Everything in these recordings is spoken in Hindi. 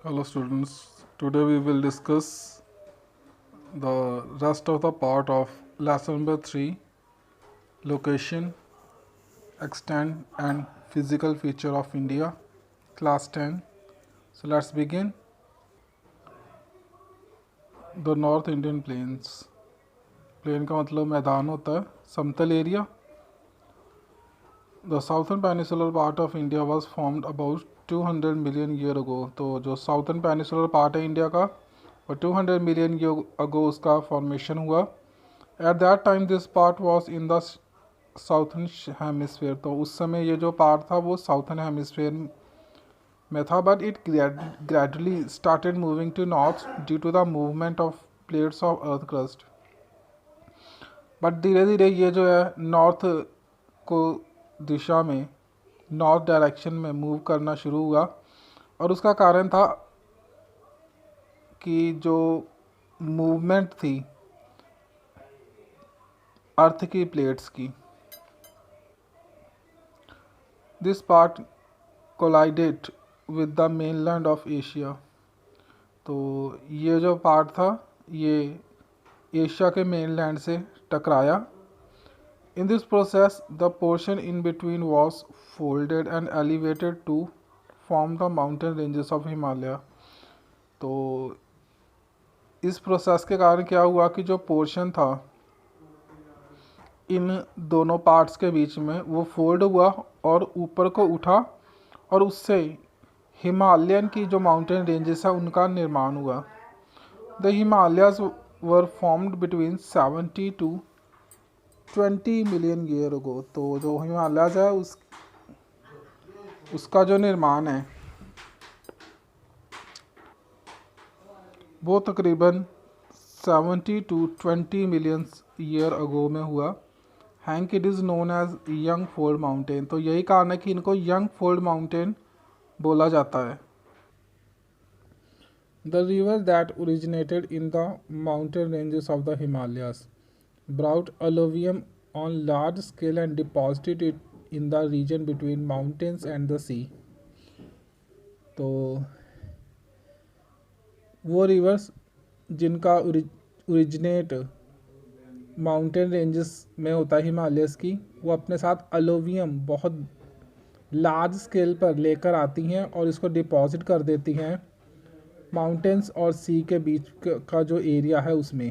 Hello students, today we will discuss the rest of the part of lesson number 3, location, extent and physical feature of India, class 10. So let's begin. The North Indian Plains. Plain का मतलब मैदान होता है, समतल area. The southern peninsular part of India was formed about 200 million year ago. तो जो साउथर्न पेनिसुलर पार्ट है इंडिया का वो 200 मिलियन ईयर अगो उसका फॉर्मेशन हुआ. At that time this part was in the southern hemisphere. तो उस समय ये जो पार्ट था वो साउथर्न हेमिसफेयर में था, but it gradually started moving to north due to the movement of plates of earth crust. But धीरे धीरे ये जो है नॉर्थ को दिशा में, नॉर्थ डायरेक्शन में मूव करना शुरू हुआ. और उसका कारण था कि जो मूवमेंट थी अर्थ की प्लेट्स की, this part collided with the mainland of Asia. तो ये जो पार्ट था ये एशिया के मेनलैंड से टकराया. In this process the portion in between was folded and elevated to form the mountain ranges of Himalaya. तो इस प्रोसेस के कारण क्या हुआ कि जो पोर्शन था इन दोनों पार्ट्स के बीच में वो फोल्ड हुआ और ऊपर को उठा और उससे हिमालयन की जो माउंटेन रेंजेस है उनका निर्माण हुआ. The Himalayas were formed between 70 to 20 million year ago. तो जो हिमालयाज है उसका जो निर्माण है वो तकरीबन 70 to 20 मिलियन ईयर अगो में हुआ. Hence it is known as young fold mountain. तो यही कारण है कि इनको यंग फोल्ड माउंटेन बोला जाता है. The river that originated in the mountain ranges of the Himalayas brought alluvium on large scale and deposited it in the region between mountains and the sea. तो वो रिवर्स जिनका ओरिजिनेट माउंटेन रेंजेस में होता है हिमालयस की, वो अपने साथ अलुवियम बहुत लार्ज स्केल पर लेकर आती हैं और इसको डिपॉजिट कर देती हैं माउंटेन्स और सी के बीच का जो एरिया है उसमें.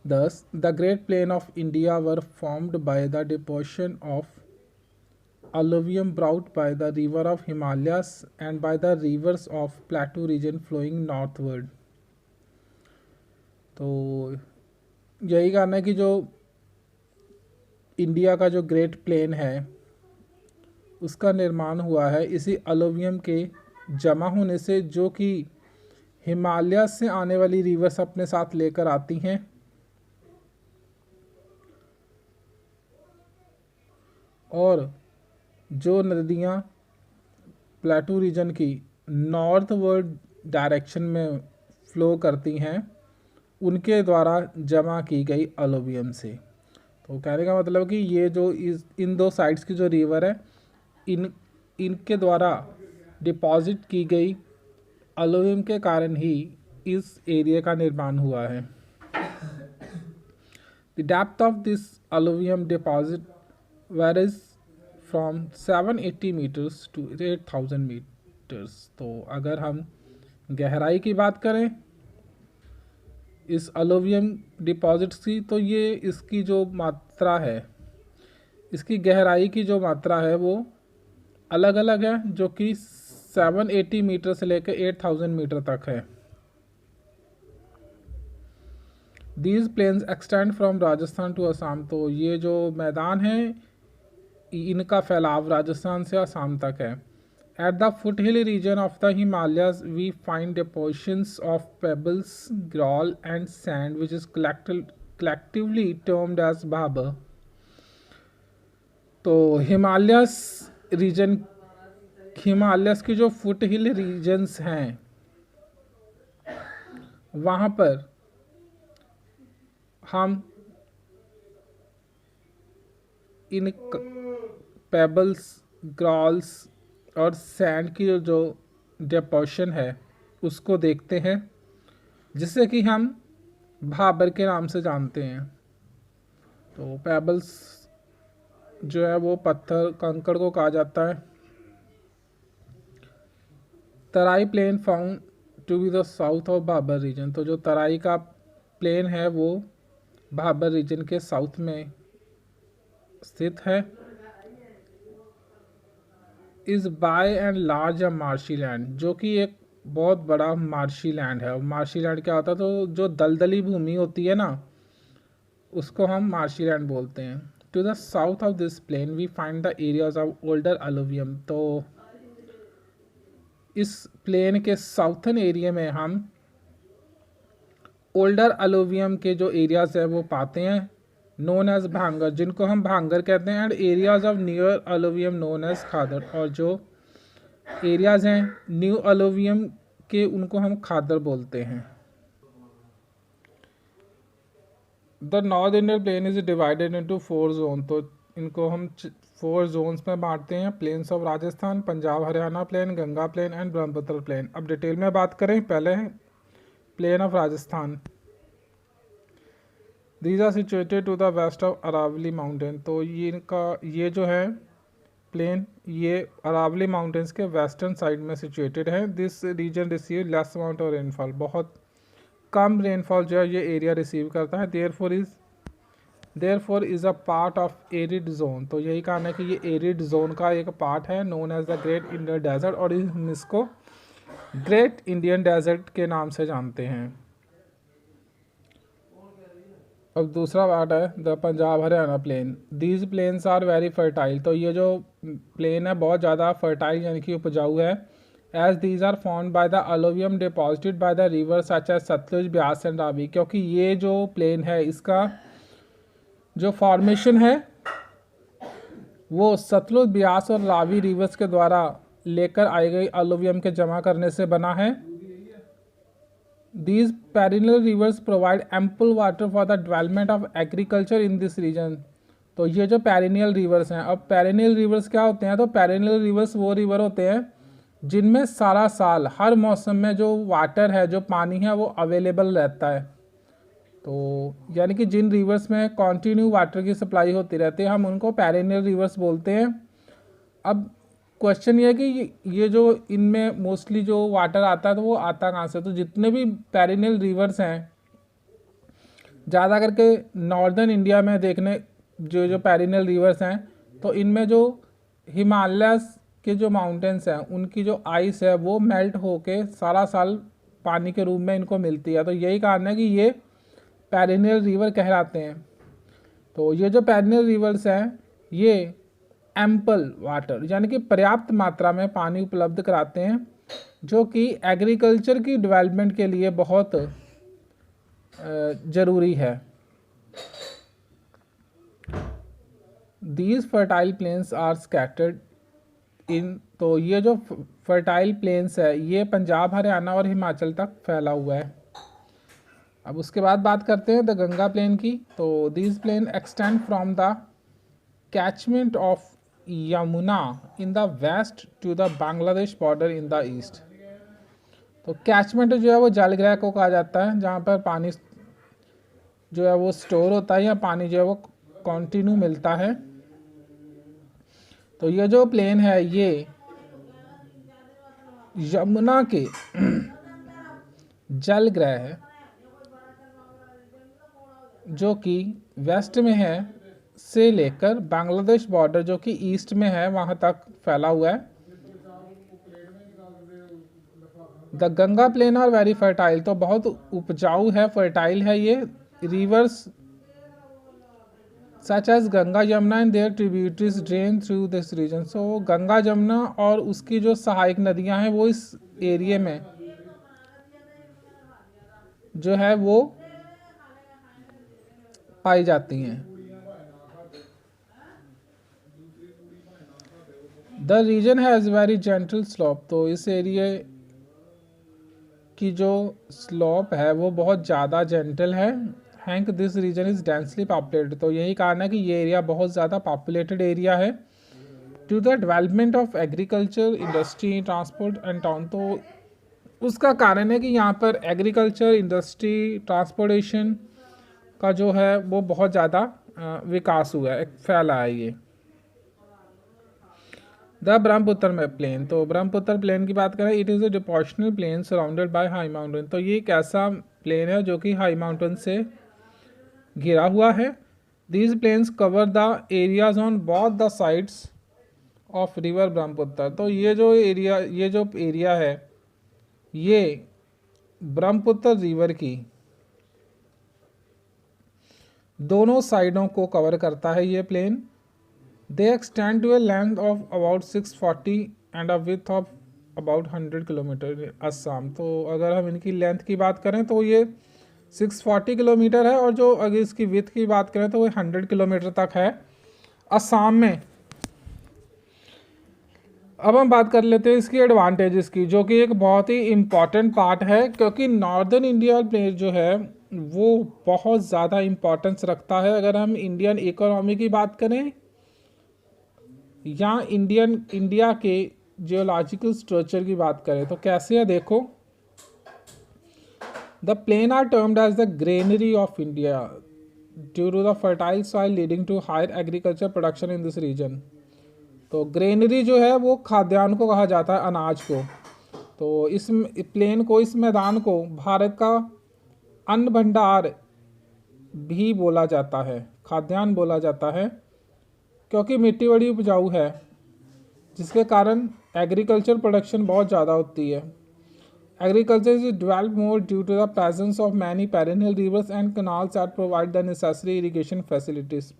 Thus, the Great Plain of India were formed by the deposition of alluvium brought by the river of Himalayas and by the rivers of plateau region flowing northward. तो यही कारण है कि जो इंडिया का जो ग्रेट प्लेन है उसका निर्माण हुआ है इसी अलुवियम के जमा होने से, जो कि हिमालय से आने वाली रिवर्स अपने साथ लेकर आती हैं और जो नदियाँ प्लेटू रीजन की नॉर्थ वर्ड डायरेक्शन में फ़्लो करती हैं उनके द्वारा जमा की गई अलुवियम से. तो कहने का मतलब कि ये जो इन दो साइड्स की जो रिवर है इनके द्वारा डिपॉजिट की गई अलुवियम के कारण ही इस एरिया का निर्माण हुआ है. The depth of this alluvium deposit varies from 780 meters to 8000 meters. तो अगर हम गहराई की बात करें इस अलुवियम डिपॉजिट्स की, तो ये इसकी जो मात्रा है, इसकी गहराई की जो मात्रा है वो अलग अलग है, जो कि 780 मीटर से लेकर 8000 मीटर तक है. These plains extend from Rajasthan to Assam. तो ये जो मैदान है इनका फैलाव राजस्थान से असम तक है. At the foot hill region of the Himalayas we find depositions of pebbles, gravel and sand which is collectively termed as Bhabar. तो हिमालयस की जो फुट हिल रीजन्स हैं वहाँ पर हम इन पेबल्स, ग्रॉल्स और सैंड की जो डिपोर्शन है उसको देखते हैं, जिसे कि हम भाबर के नाम से जानते हैं। तो पेबल्स जो है वो पत्थर कंकड़ को कहा जाता है। Terai plain found to be the south of Bhabar region, तो जो तराई का प्लेन है वो भाबर रीजन के साउथ में स्थित है। Is by and large a marshy land, जो कि एक बहुत बड़ा मार्शी लैंड है। और मार्शी लैंड क्या होता है, तो जो दलदली भूमि होती है ना, उसको हम मार्शी लैंड बोलते हैं। To the south of this plain we find the areas of older alluvium, तो इस प्लेन के साउथर्न एरिया में हम ओल्डर अलुवियम के जो एरियाज है वो पाते हैं, नोन एज भांगर, जिनको हम भांगर कहते हैं। And areas of newer alluvium known as Khadar, और जो एरियाज हैं न्यू अलुवियम के उनको हम खादर बोलते हैं। The north Indian plain is divided into 4 zone, तो इनको हम 4 जोन्स में बांटते हैं। Plains of Rajasthan, Punjab Haryana plain, Ganga plain and Brahmaputra plain. अब डिटेल में बात करें, पहले plain of Rajasthan. These are situated to the west of Aravalli mountain, तो ये जो है प्लेन ये अरावली माउंटेन्स के वेस्टर्न साइड में सिचुएटेड है। This region receive less amount of rainfall, बहुत कम रेनफॉल जो है ये एरिया रिसीव करता है। Therefore is a part of arid zone, तो यही कारण है कि ये एरिड जोन का एक पार्ट है, known as the great Indian desert, और हम इसको ग्रेट इंडियन डेजर्ट के नाम से जानते हैं। अब दूसरा पार्ट है the Punjab Haryana plain. These plains are very fertile, तो ये जो प्लेन है बहुत ज़्यादा फर्टाइल यानी कि उपजाऊ है। As these are found by the alluvium deposited by the river such as Sutlej, Beas and Ravi, क्योंकि ये जो प्लेन है इसका जो फॉर्मेशन है वो सतलुज, ब्यास और रावी रिवर्स के द्वारा लेकर आई गई अलुवियम के जमा करने से बना है। These perennial rivers provide ample water for the development of agriculture in this region, तो ये जो पेरिनियल रिवर्स हैं, अब पेरिनियल रिवर्स क्या होते हैं, तो पेरिनियल रिवर्स वो रिवर होते हैं जिनमें सारा साल हर मौसम में जो वाटर है, जो पानी है वो अवेलेबल रहता है। तो यानी कि जिन रिवर्स में कंटिन्यू वाटर की सप्लाई होती रहती है हम उनको पेरिनियल रिवर्स बोलते हैं। अब क्वेश्चन ये है कि ये जो इनमें मोस्टली जो वाटर आता है तो वो आता कहाँ से, तो जितने भी पेरिनियल रिवर्स हैं ज़्यादा करके नॉर्दर्न इंडिया में देखने जो पेरिनियल रिवर्स हैं, तो इनमें जो हिमालय के जो माउंटेन्स हैं उनकी जो आइस है वो मेल्ट होके सारा साल पानी के रूप में इनको मिलती है, तो यही कारण है कि ये पेरिनियल रिवर कहलाते हैं। तो ये जो पेरिनियल रिवर्स हैं ये एम्पल वाटर यानी कि पर्याप्त मात्रा में पानी उपलब्ध कराते हैं, जो कि एग्रीकल्चर की डेवलपमेंट के लिए बहुत ज़रूरी है। These fertile plains are scattered in, तो ये जो फर्टाइल प्लेन्स है ये पंजाब हरियाणा और हिमाचल तक फैला हुआ है। अब उसके बाद बात करते हैं द गंगा प्लेन की। तो these plain extend from the catchment of Yamuna in the west to the Bangladesh border in the east. तो कैचमेंट जो है वो जलग्रह को कहा जाता है, जहाँ पर पानी जो है वो स्टोर होता है या पानी जो है वो कंटिन्यू मिलता है। तो ये जो प्लेन है ये यमुना के जलग्रह है जो कि वेस्ट में है से लेकर बांग्लादेश बॉर्डर जो कि ईस्ट में है वहाँ तक फैला हुआ है। The Ganga plain are very fertile, तो बहुत उपजाऊ है, फर्टाइल है ये। Rivers such as Ganga Yamuna and their tributaries drain through this region. So Ganga Yamuna और उसकी जो सहायक नदियां हैं वो इस एरिया में जो है वो पाई जाती हैं। The region has very gentle slope, तो इस एरिया की जो स्लोप है वो बहुत ज़्यादा जेंटल है। Hence this region is densely populated, तो यही कारण है कि ये एरिया बहुत ज़्यादा पॉपुलेटेड एरिया है। To the development of agriculture, industry, transport and town. तो उसका कारण है कि यहाँ पर एग्रीकल्चर, इंडस्ट्री, ट्रांसपोर्टेशन का जो है वो बहुत ज़्यादा विकास हुआ है, फैला है ये। द ब्रह्मपुत्र में प्लेन, तो ब्रह्मपुत्र प्लेन की बात करें, it is a depositional plain surrounded by high mountain. तो ये एक ऐसा प्लेन है जो कि हाई माउंटेन से घिरा हुआ है। These plains cover the areas on both the sides of river Brahmaputra. तो ये जो एरिया है ये ब्रह्मपुत्र रिवर की दोनों साइडों को कवर करता है ये plain. They extend to a length of about 640 and a width of about 100 kilometre Assam. तो अगर हम इनकी लेंथ की बात करें तो ये 640 किलोमीटर है, और जो अगर इसकी विथ की बात करें तो वो 100 किलोमीटर तक है असम में। अब हम बात कर लेते हैं इसकी एडवांटेजेस की, जो कि एक बहुत ही इम्पॉर्टेंट पार्ट है, क्योंकि नॉर्दर्न इंडिया प्लेस जो है वो बहुत ज़्यादा इम्पोर्टेंस रखता है। अगर हम इंडियन इकोनॉमी की बात करें या इंडिया के जियोलॉजिकल स्ट्रक्चर की बात करें तो कैसे है देखो। The plain are termed as the granary of India due to the fertile soil leading to higher agriculture production in this region. तो ग्रेनरी जो है वो खाद्यान्न को कहा जाता है, अनाज को। तो इस प्लेन को, इस मैदान को भारत का अन्न भंडार भी बोला जाता है, खाद्यान्न बोला जाता है, क्योंकि मिट्टी बड़ी उपजाऊ है, जिसके कारण एग्रीकल्चर प्रोडक्शन बहुत ज़्यादा होती है। Agriculture is develop more due to the presence of many perennial rivers and canals that provide the necessary irrigation facilities.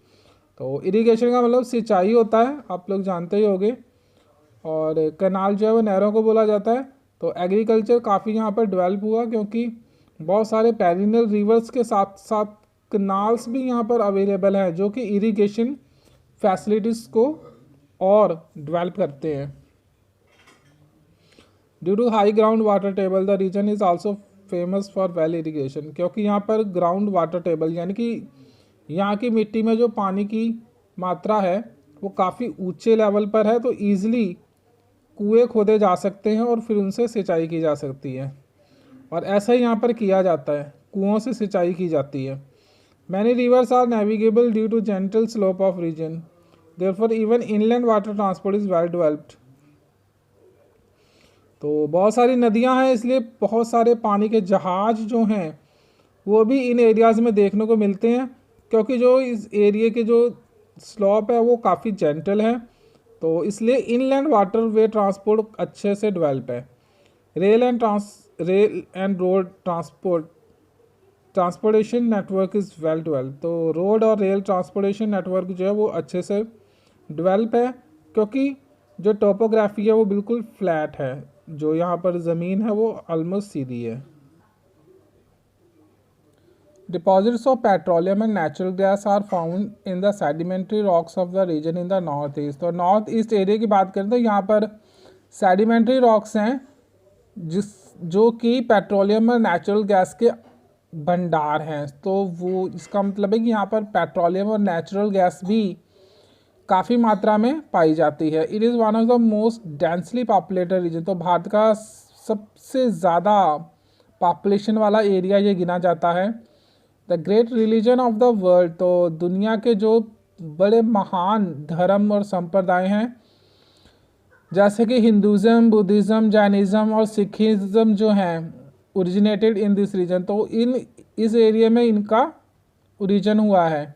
तो इरिगेशन का मतलब सिंचाई होता है, आप लोग जानते ही होंगे, और कनाल जो है वो नहरों को बोला जाता है। तो एग्रीकल्चर काफ़ी यहाँ पर डेवलप हुआ, क्योंकि बहुत सारे पेरिनियल रिवर्स के साथ साथ कनाल्स भी यहाँ पर अवेलेबल हैं, जो कि इरिगेशन फैसिलिटीज़ को और डेवलप करते हैं। Due to high ground water table the region is also famous for well irrigation. क्योंकि यहाँ पर ग्राउंड वाटर टेबल यानी कि यहाँ की मिट्टी में जो पानी की मात्रा है वो काफ़ी ऊंचे लेवल पर है, तो ईज़िली कुएँ खोदे जा सकते हैं और फिर उनसे सिंचाई की जा सकती है। और ऐसा ही यहाँ पर किया जाता है, कुओं से सिंचाई की जाती है। Many rivers are navigable due to gentle slope of region, therefore even inland water transport is well developed. तो बहुत सारी नदियाँ हैं, इसलिए बहुत सारे पानी के जहाज जो हैं वो भी इन एरियाज़ में देखने को मिलते हैं, क्योंकि जो इस एरिया के जो स्लोप है वो काफ़ी जेंटल है, तो इसलिए इनलैंड वाटर वे ट्रांसपोर्ट अच्छे से डेवलप है। Rail and road transportation network is well develop. तो रोड और रेल ट्रांसपोर्टेशन नेटवर्क जो है वो अच्छे से डेवलप है, क्योंकि जो टोपोग्राफी है वो बिल्कुल फ्लैट है, जो यहाँ पर ज़मीन है वो ऑलमोस्ट सीधी है। Deposits of petroleum and natural gas are found in the sedimentary rocks of the region in the north east। तो नॉर्थ ईस्ट एरिया की बात करें तो यहाँ पर सेडिमेंट्री रॉक्स हैं जो कि पेट्रोलियम और नेचुरल गैस के भंडार हैं। तो वो इसका मतलब है कि यहाँ पर पेट्रोलियम और नेचुरल गैस भी काफ़ी मात्रा में पाई जाती है। It is one of the most densely populated region. तो भारत का सबसे ज़्यादा पॉपुलेशन वाला एरिया ये गिना जाता है। The great religion of the world, तो दुनिया के जो बड़े महान धर्म और संप्रदाय हैं, जैसे कि हिंदुज़म, बुद्धिज़्म, जैनिज़्म और सिखिज़्म जो हैं, ओरिजिनेटेड इन दिस रीजन। तो इस एरिया में इनका ओरिजिन हुआ है।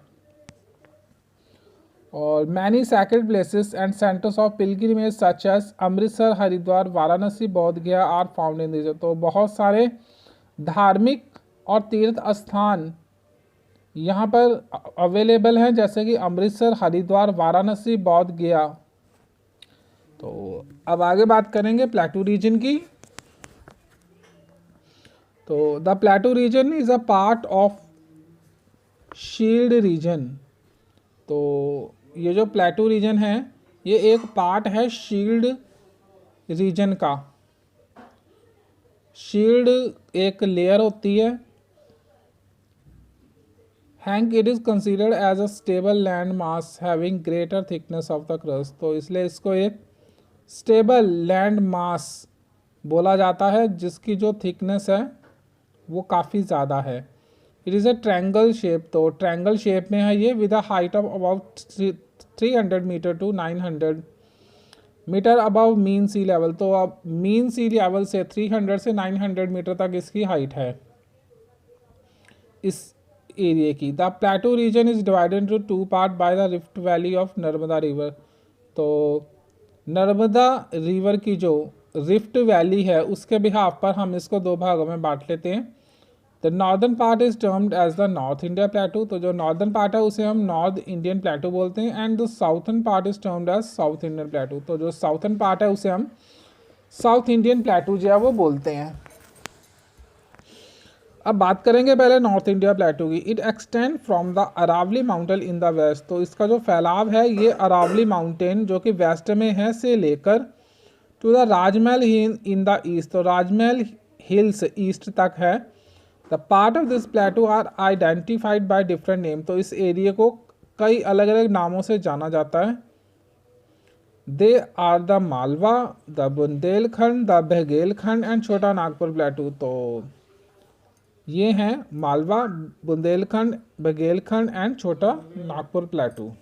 और many sacred places and centres of pilgrimage such as Amritsar, Haridwar, Varanasi, Bodh Gaya are found in this. तो बहुत सारे धार्मिक और तीर्थ स्थान यहाँ पर अवेलेबल हैं, जैसे कि अमृतसर, हरिद्वार, वाराणसी, बोध गया। तो अब आगे बात करेंगे प्लेटू रीजन की। तो the plateau region is a part of shield region. तो ये जो प्लेटू रीजन है ये एक पार्ट है शील्ड रीजन का। शील्ड एक लेयर होती है हैंक it is considered as a stable land mass having greater thickness of the crust, तो इसलिए इसको एक स्टेबल लैंड मास बोला जाता है जिसकी जो थिकनेस है वो काफ़ी ज़्यादा है। It is a triangle shape, तो ट्रायंगल शेप में है ये with a height of about 300 metre to 900 metre above mean sea level, तो अब मीन सी लेवल से 300 से 900 मीटर तक इसकी हाइट है इस एरिया की। The plateau region is divided into two part by the rift valley of Narmada river, तो नर्मदा रिवर की जो रिफ्ट वैली है उसके बिहाफ पर हम इसको दो भागों में बांट लेते हैं। The northern part is termed as the north India plateau, तो जो नॉर्दर्न पार्ट है उसे हम नॉर्थ इंडियन प्लेटू बोलते हैं, and the southern part is termed as south Indian plateau, तो जो साउथर्न पार्ट है उसे हम साउथ इंडियन प्लेटू जो है वो बोलते हैं। अब बात करेंगे पहले नॉर्थ इंडिया प्लेटू की। It extend from the Aravalli mountain in the west, तो इसका जो फैलाव है ये अरावली माउंटेन जो कि वेस्ट में है से लेकर to the Rajmahal hill in the east, तो राजमहल हिल्स ईस्ट तक है। The part of this plateau are identified by different name, तो इस एरिया को कई अलग अलग नामों से जाना जाता है। They are the Malwa, the Bundelkhand, the Baghelkhand and Chota Nagpur प्लेटू, तो ये हैं मालवा, बुंदेलखंड, बघेलखंड एंड छोटा नागपुर प्लेटू।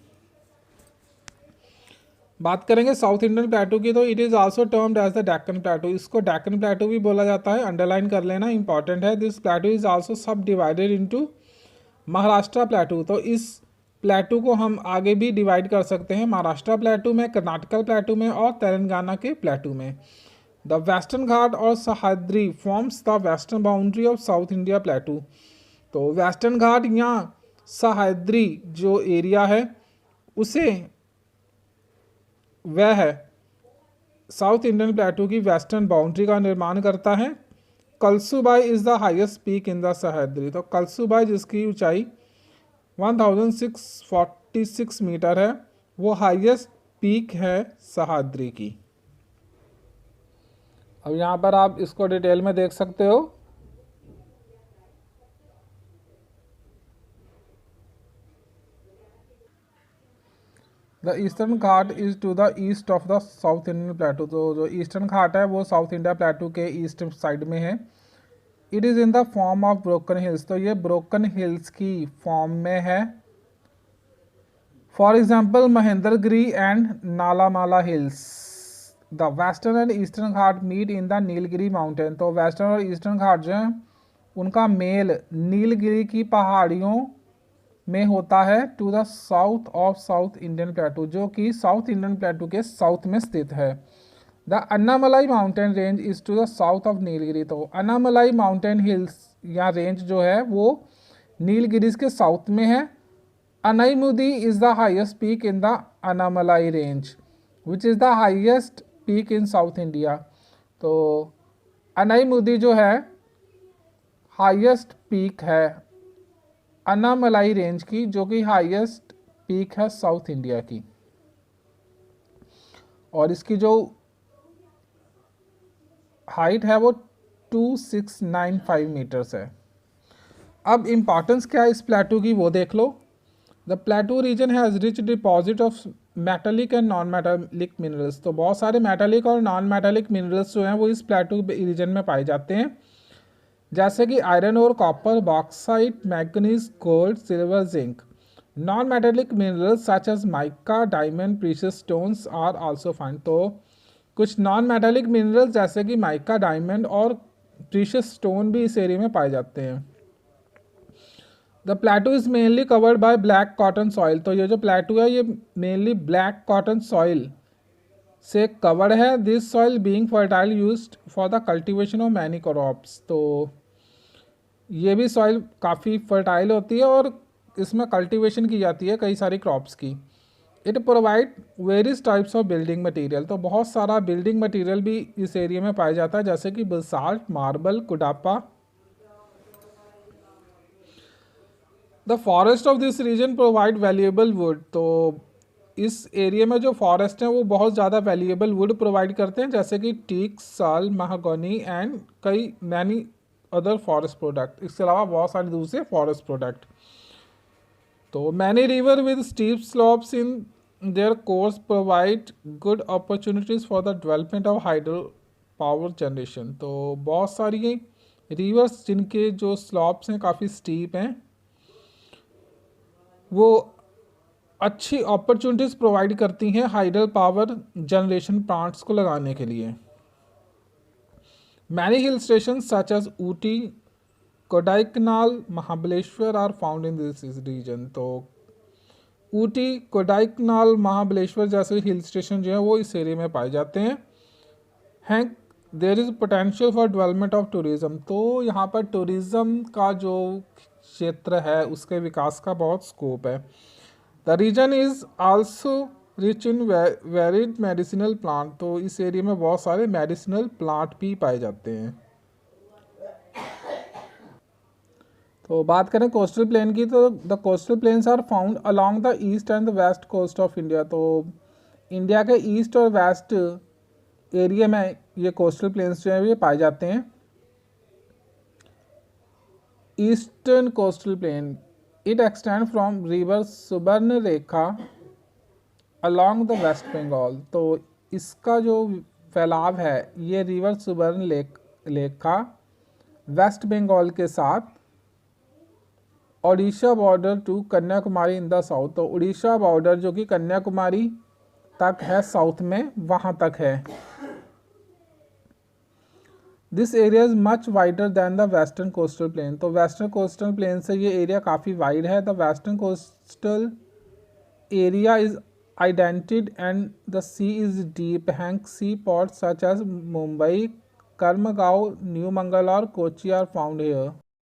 बात करेंगे साउथ इंडियन प्लेटू की, तो it is also termed as the Deccan plateau, इसको डेक्कन प्लेटू भी बोला जाता है, अंडरलाइन कर लेना इंपॉर्टेंट है। दिस प्लेटू इज आल्सो सब डिवाइडेड इनटू महाराष्ट्र प्लेटू, तो इस प्लेटू को हम आगे भी डिवाइड कर सकते हैं महाराष्ट्र प्लेटू में, कर्नाटका प्लेटू में और तेलंगाना के प्लेटू में। द वेस्टर्न घाट और Sahyadri forms the western boundary of south India plateau, तो वेस्टर्न घाट या सह्याद्री जो एरिया है उसे वह है साउथ इंडियन प्लेटू की वेस्टर्न बाउंड्री का निर्माण करता है। Kalsubai is the highest peak in the Sahyadri, तो कलसूबाई जिसकी ऊंचाई 1646 मीटर है वो हाईएस्ट पीक है सह्याद्री की। अब यहाँ पर आप इसको डिटेल में देख सकते हो। The eastern Ghat is to the east of the south Indian plateau, तो जो ईस्टर्न घाट है वो साउथ इंडिया प्लेटू के ईस्ट साइड में है। It is in the form of broken hills, तो ये ब्रोकन हिल्स की फॉर्म में है। For example Mahendragiri and Nallamala hills. The western and eastern Ghat meet in the Nilgiri mountain, तो वेस्टर्न और ईस्टर्न घाट जो है उनका मेल नीलगिरी की पहाड़ियों में होता है to the south of south Indian plateau, जो कि साउथ इंडियन प्लेटू के साउथ में स्थित है। The Annamalai mountain range is to the south of Nilgiri, तो अन्नामलाई माउंटेन हिल्स या रेंज जो है वो नीलगिरीज के साउथ में है। Anaimudi is the highest peak in the Annamalai range which is the highest peak in south India, तो अनाईमुदी जो है हाईएस्ट पीक है अन्नामलाई रेंज की, जो कि हाईएस्ट पीक है साउथ इंडिया की, और इसकी जो हाइट है वो 2695 मीटर्स है। अब इम्पॉर्टेंस क्या है इस प्लेटू की वो देख लो। The plateau region has rich deposit of metallic and non metallic minerals, तो बहुत सारे मेटालिक और नॉन मेटालिक मिनरल्स जो हैं वो इस प्लेटू रीजन में पाए जाते हैं, जैसे कि आयरन और copper, bauxite, manganese, gold, silver, zinc. Non metallic minerals such as mica, diamond, precious stones are also find, तो कुछ नॉन मेटालिक मिनरल्स जैसे कि माइका, डायमंड और प्रीशियस स्टोन भी इस एरिया में पाए जाते हैं। The plateau is mainly covered by black cotton soil, तो ये जो प्लेटू है ये मेनली ब्लैक कॉटन सॉइल से कवर्ड है। This soil being fertile used for the cultivation of many crops, तो ये भी सॉइल काफ़ी फर्टाइल होती है और इसमें कल्टीवेशन की जाती है कई सारी क्रॉप्स की। It provide various types of building material, तो बहुत सारा बिल्डिंग मटेरियल भी इस एरिया में पाया जाता है, जैसे कि basalt, marble, Cuddapah. The forest of this region provide valuable wood, तो इस एरिया में जो फॉरेस्ट हैं वो बहुत ज़्यादा वैल्यूएबल वुड प्रोवाइड करते हैं, जैसे कि टीक, साल, महागोनी एंड कई मैनी अदर फॉरेस्ट प्रोडक्ट। इसके अलावा बहुत सारे दूसरे फॉरेस्ट प्रोडक्ट। तो many river with steep slopes in their course provide good opportunities for the development of hydro power generation. तो बहुत सारी रिवर्स जिनके जो स्लॉप्स हैं काफ़ी स्टीप हैं, वो अच्छी अपॉर्चुनिटीज़ प्रोवाइड करती हैं हाइडल पावर जनरेशन प्लांट्स को लगाने के लिए। Many hill station such as Ooty, Kodaikanal, Mahabaleshwar are found in this region. तो ऊटी, कोडाइकनाल, महाबलेश्वर जैसे हिल स्टेशन जो है वो इस एरिया में पाए जाते हैं। There is potential for development of tourism. तो यहाँ पर टूरिज़्म का जो क्षेत्र है उसके विकास का बहुत स्कोप है। The region is also rich in varied medicinal plant. तो इस एरिया में बहुत सारे मेडिसिनल प्लांट भी पाए जाते हैं। तो बात करें कोस्टल प्लेन की, तो the coastal plains are found along the east and the west coast of India. तो इंडिया के ईस्ट और वेस्ट एरिया में ये कोस्टल प्लेन्स जो है ये पाए जाते हैं। Eastern coastal plain it extend from river Subarnarekha along the west Bengal. तो इसका जो फैलाव है ये रिवर सुबर्णरेखा वेस्ट बंगाल के साथ Odisha border to Kanyakumari in the south. तो उड़ीसा बॉर्डर जो कि कन्याकुमारी तक है साउथ में, वहाँ तक है। This area is much wider than the western coastal plain. तो वेस्टर्न कोस्टल प्लेन से ये एरिया काफ़ी वाइड है। The western coastal area is indented and the sea is deep. Hence sea ports such as Mumbai, Marmagao, new Mangalore और कोची आर फाउंड हियर।